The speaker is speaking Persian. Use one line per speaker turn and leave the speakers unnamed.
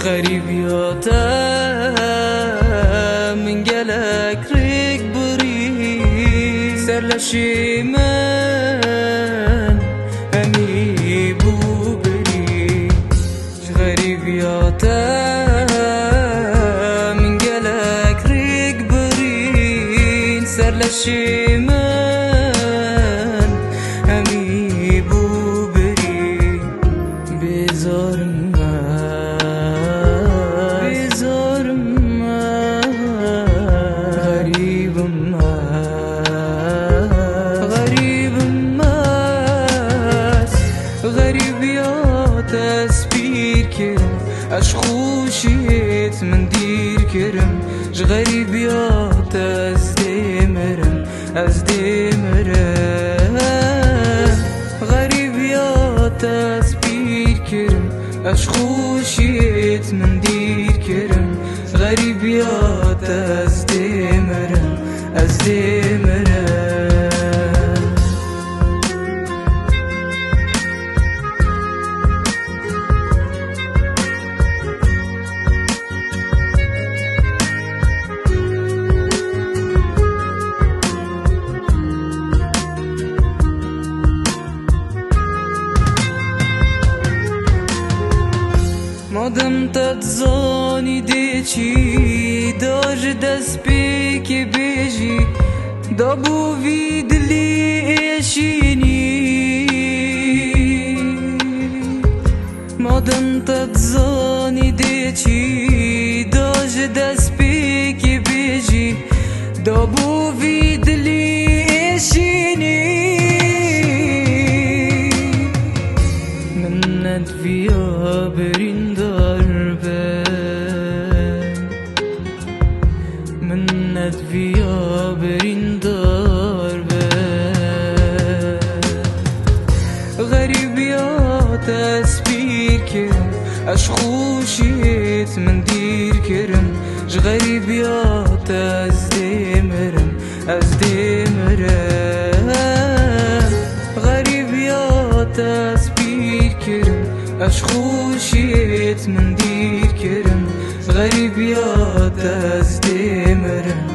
غريبياتا من قالك ريك بري سرلشي من أمي بوبري غريبياتا من قالك ريك بري سرلشي من أمي بوبري بزار اش خوشیت من دیر کرم ج غریبیات از دیمرم غریبیات از پیر کرم اش خوشیت من دیر کرم غریبیات از دیمرم مادم تتزانی دیچی داج دست پیک بیجی دابو وی دلی ایشینی مادم تتزانی دیچی داج دست پیک بیجی دابو وی دلی ایشینی منت ویا برین منت ویا برین دربه غریبیات از پیر کرم اش خوشیت من دیر کرم ج غریبیات از دیمرم غریبیات از پیر کرم اش خوشیت من دیر کرم غریبیات از دیمرم